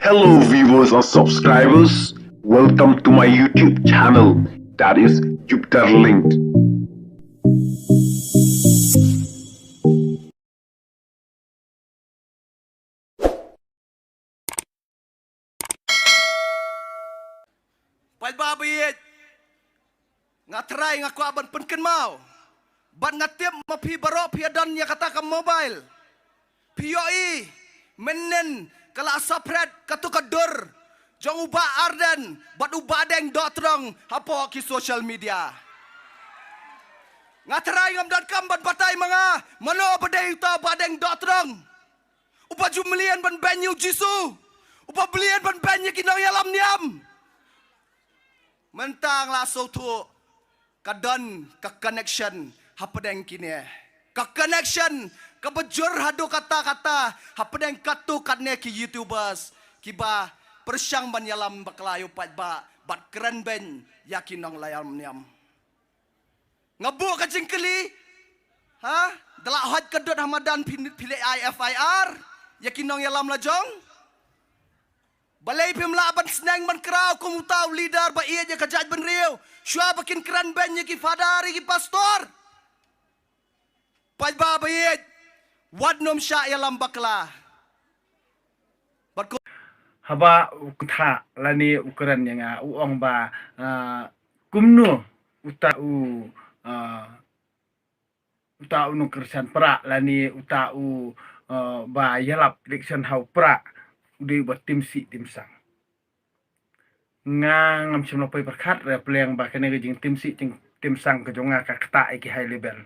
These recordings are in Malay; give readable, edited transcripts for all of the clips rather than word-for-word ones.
Hello, viewers and subscribers. Welcome to my YouTube channel, that is Jupiter Linked. Palbabiyet nga try nga kuaban penken mau ban nga tiap mapi baro piadan ya kata ka mobile POE menen kala sapret katukadur jong uba arden bat ubadeng dotrong hapo ki social media nga try ngam dan kamban patay mga mano badai ta badeng dotrong uba jumlian ban banyu jisu uba belian ban banyu kinang yalam niam mentang laso tu kadon ka connection hapadeng kini ka connection ka bejur hadu kata-kata hapadeng katu katne ki YouTubers kiba persyang banyalam baklayo patba bat keren ben yakinong layam niam ngabu ka jingkeli ha dalak hot kedot hamadan pilih IFIR yakinong yalam lajong balai pimla ban senang ban kerau kumutau leader ba iya je kajaj ban riu syua bakin keran ben ki fadari ki pastor pajba bayit wadnom sya yalam bakla haba ukta lani ukuran yang uang ba kumnu uta nu kersan pra lani uta ba yalap election hau pra di buat tim sang ngam semua pay perkat replang ba kene gejing tim sang kejonga ka kata iki high level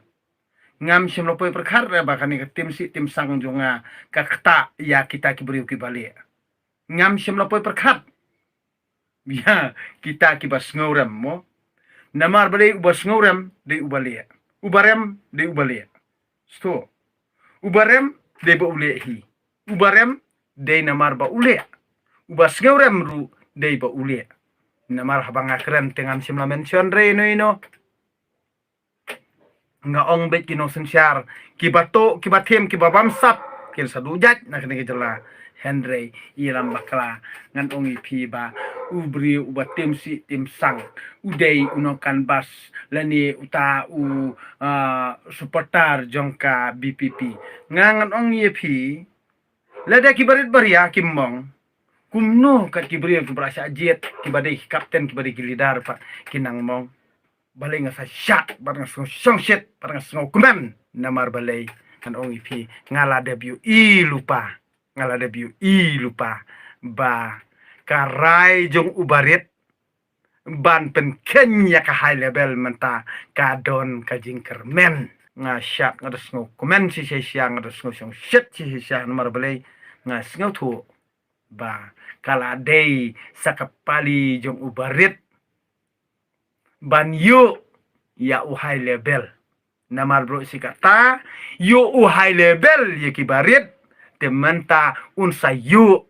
ngam semua pay perkat ba kene tim sang jonga ka kata ya kita ki beriu ki balik ngam semua pay perkat ya kita ki bas ngorem mo namar balik bas ngorem de ubalik ubarem de ubalik sto ubarem de ba ulehi ubarem day namar ba ule ubas ngorem ru day ba ule namar habang akren tengam simla mention re no nga ong bet kino sensyar kibato kibatem kibabam sap kin sadujat na kene jela Henry ilam bakla ngan ong ipi ba ubri ubatem si tim sang udai unokan bas lani uta supportar jongka BPP ngan ong ipi lada kibarit baria kimmong kumno kat kibri ku berasa jet kibadai kapten kibadai lidar pak kinang mong balai ngasa syak barang song shit barang song kumen namar balai kan ong ipi ngala WI lupa ba karai jong ubarit ban pen kenya ka high level menta kadon kajing kermen ngasyak ngadas ngo komen si siang ngadas ngo song shit si siang nomor balai ngas ngo tu ba kala day sakapali jong ubarit ban yu ya u high level namar bro si kata yu u high level ye kibarit tementa unsa yu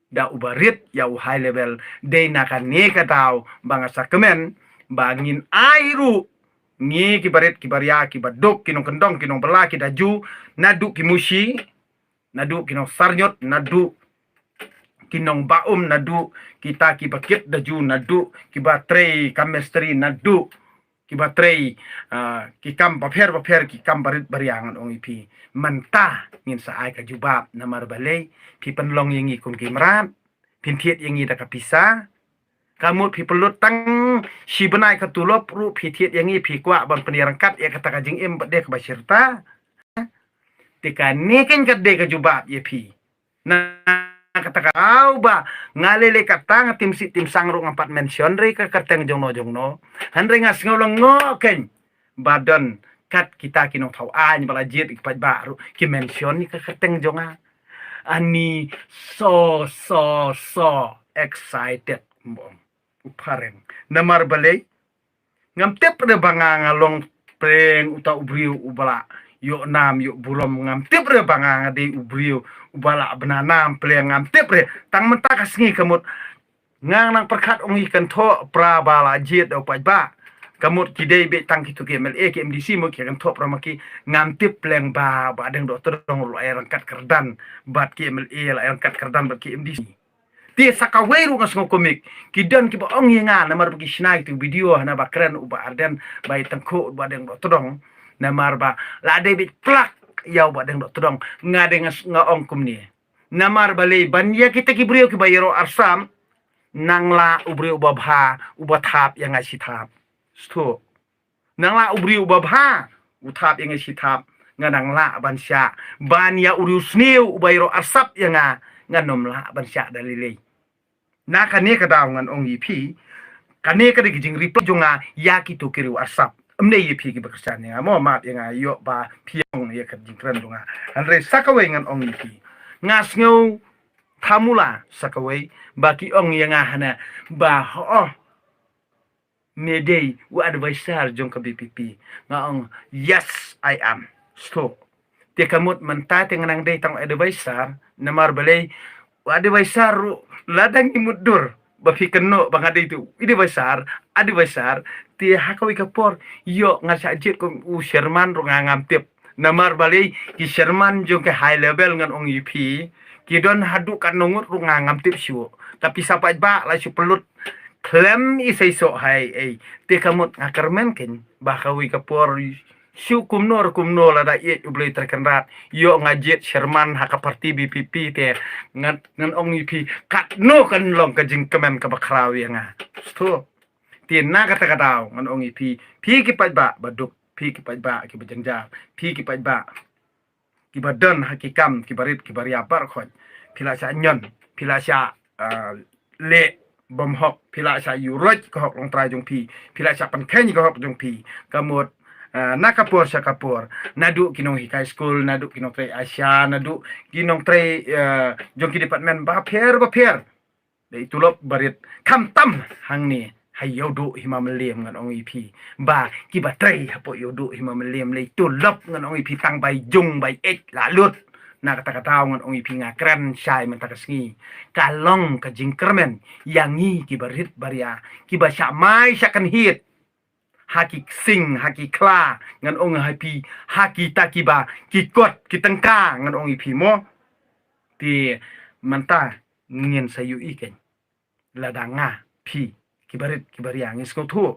da ubarit ya u high level day nakane katau bangasa kemen bangin airu ngi kibarit kibaria kibadok kinong kendong kinong bela kidaju nadu kimushi nadu kinong sarnyot nadu kinong baum nadu kita kibakit daju nadu kibatrei chemistry nadu kibatrei kikam paper kikam barit bariangan ong ipi menta ngin sa ai ka jubab namar balai pi penlong yengi kun kimrat pintiet yengi da kapisa kamu pi pelut tang si benai katulop ru pi tiet yang pi kwa ban penirangkat ya kata kajing em bade ke basirta tika neken kade ke jubab ye pi na kata kau ba ngalele kata tim sang ru ngapat mention re ke kateng jongno hanre ngas ngolong ngoken badan kat kita kinong tau an balajit ipat baru ki mention ni ke kateng jonga ani so excited mbong upareng namar balai ngam tep de banga ngalong preng uta ubriu ubala yo nam yo burom ngam tep de banga de ubriu ubala benanam pleng ngam tep de tang menta kasngi kamut ngang nang perkat ongi kan tho pra bala jit o pajba kamut kidei be tang kitu ke MLA ke MDC mo ke kan tho pra maki ngam tep pleng ba deng dokter dong lu air angkat kerdan bat ke MLA la angkat kerdan bat ke MDC Ti sakawai ru ngas komik kidan ki ba ong yenga na mar bagi snai tu video na ba keren uba arden bai tangko ba deng do todong na mar ba la de bit plak yau ba deng do todong nga de ngas nga ong kum ni na mar bale ban ya kita ki brio ki bayero arsam nangla ubri uba bha uba thap yang ngai thap sto nangla ubri uba bha uthap yang ngai thap nga nangla ban sya ban ya urusniu ubayero arsap yang nganom la ban sya dalile na kane ka daw ngan ong yipi kane ka diging reply jonga yaki to kiru asap amne yipi ki bakrsan nga mo mat nga yo ba piong ye ka jing kran jonga andre sakawai ngan ong yipi ngas ngau thamula sakawai baki ong nga hana ba ho medei wa advisor jong ka BPP nga ong yes I am stop te kamut manta te nganang dei tang advisor na marbale advisor ladang imudur bafi keno bangade itu advisor ti hakawi kapor yo ngasa jet ko u Sherman ro ngam tip namar bali ki Sherman jong ke high level ngan ong UP ki don hadu kan nongut ro ngam tip syu tapi sapa ba la su pelut klem isai so hai ti kamut ngakermen ken bakawi kapor Syu kumno la da ye ublay terkenrat yo ngajet Sherman haka parti BPP te ngan ong UP kat no kan long ka jing kemen ka bakraw yang sto ti na kata kadaw ngan ong UP pi ki paj ba baduk pi ki paj ba ki bajangja pi ki paj ba ki badan hakikam ki barit ki baria bar khon pila sa nyon pila sa le bom hok pila sa yuroj ko hok long trai jong pi pila sa pan khen ko hok jong pi kamut nakapur sakapur nadu kinong high school nadu kinong tre Asia nadu kinong tre jongki department ba pher de itulop barit kam tam hang ni hayo du himamlem ngan ong IP ba ki ba tre hapo yo du himamlem le tulop ngan ong IP tang bai jung bai ek la lut na kata ngan ong IP ngakren sai mentakasngi kalong ka jingkermen yangi ki barit baria ki ba samai sakan hit haki sing haki kla ngan ong happy haki takiba ki kot ki tengka ngan ong ipi mo ti manta ngien sayu iken ladanga pi kibarit kibariang isko thu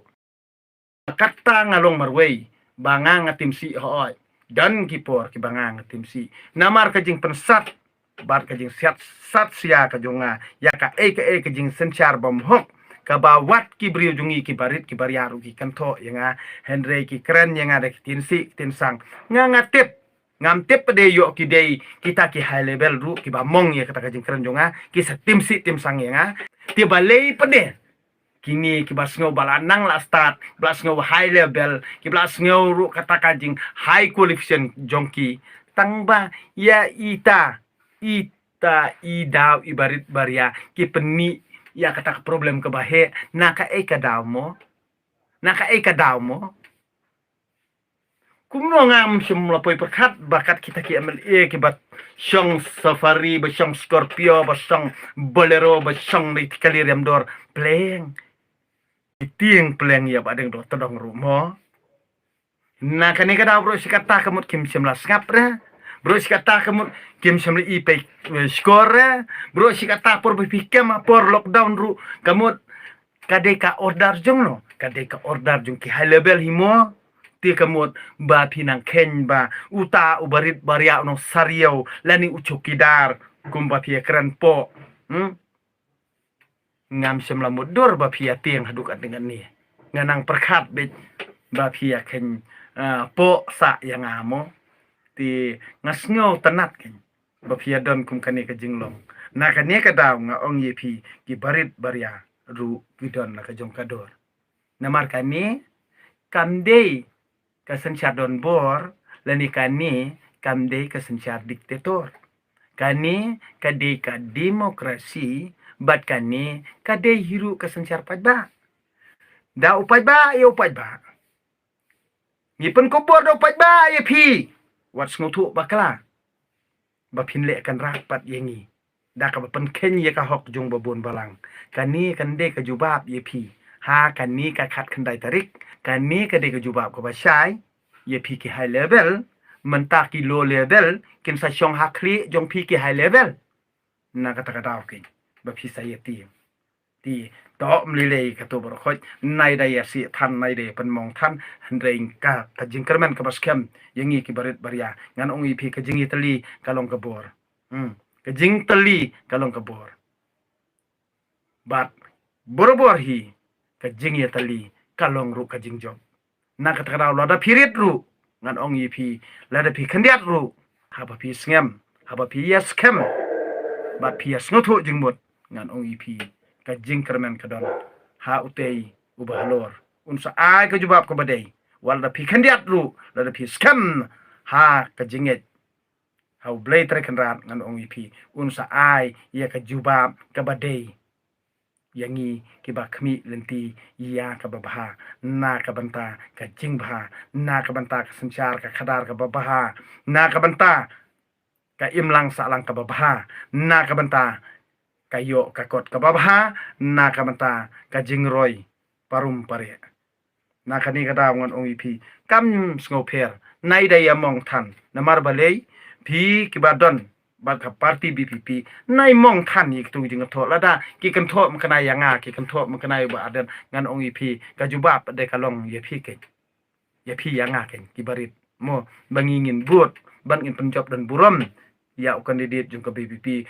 kata ngalong marway banga ngatim si hoy dan kipor kibanga ngatim si namar kajing pensat bar kajing sat sia kajonga ya ka kajing senchar bom hok kabawat ki brio jungi ki barit ki bariaru ki kanto yang Henry ki keren yang ada ki tinsi tinsang ngatip ngamtip pede yo ki dei kita ki high level ru ki bamong ya kata kajing keren jonga ki setimsi timsang yang ti balei pede kini ki basngo balanang la start basngo high level ki basngo ru kata kajing high qualification jongki tangba ya ita idau ibarit baria ki peni ya kata problem kebahe naka kadaw mo kumno ngam semula poi perkat bakat kita ki MLA ki bat syong safari ba syong Scorpio ba syong bolero ba syong di kalir yam dor pleng tieng pleng ya badeng do todong rumo naka ni kadaw bro sikata kamut kim semla skapra bro sikata kamut kim semla ipe skor bro sikata por bipikam por lockdown ru kamut kadeka order jong no kadeka order jong ki high level himo ti kamut ba pinang ken ba uta ubarit baria no sariau lani ucukidar kumba pia keren po ngam semla mudur ba pia tiang hadukat dengan ni nganang perkat be ba pia ken po sa yang amo ti ngasnyo tanat ken bapia don kum kane ka jinglong na kane ka daw nga ong yepi ki barit baria ru kidon na ka jong kador na mar kane kamdei ka sensyar don bor lani kane kamdei ka sensyar diktator kane kade ka demokrasi bat kane kade hiru ka sensyar padba da upaj ba ya upaj ba ngipen kubor da upaj ba yepi wats ngutu bakala bapin le kan rapat yengi da ka bapen ken ye ka hok jong babon balang kani kande ka jubab ye pi ha kani ka khat khandai tarik kani ka de ka jubab ko basai ye pi ki high level menta ki low level kin sa syong hakli jong pi ki high level na kata kata oke bapi saya ti to mlilei ka to borkhoj nai dai si than nai de pen mong than hendreing ka jingkermen ka baskem yangi ki barit baria ngan ong ipi ka jingi tali kalong ka bor ka jing tali kalong ka bor bat bor hi ka jingi tali kalong ru ka jing job na ka takra lada pirit ru ngan ong ipi lada pi khandiat ru haba pi sngem haba pi yes kem bat pi yes ngotu jingmut ngan ong ipi ka jingkermen ka don ha utei ubahlor unsa ai ka jubab ka badai walda pi khandiat ru lada pi skem ha ka jinget hau blai tre kanrat ngan ong ipi unsa ai ya ka jubab ka badai yangi kiba khmi lenti ya ka babaha na ka banta ka jingbha na ka banta ka sanchar ka khadar ka babaha na ka banta ka imlang salang ka babaha na ka banta kayo kakot ka babaha na ka banta ka jingroy parum pare na kani ka daw ngon ong ipi kam sngoper nai dai among than namar balei pi kibadon ba ka party BPP nai mong than ik tu jing tho lada ki kan tho mkana yanga ki kan tho mkana ba adan ngan ong ipi ka jubab de kalong ye pi ke ye pi yanga ke ki barit mo bangingin buat bangin penjob dan buram ya kandidat jung ka BPP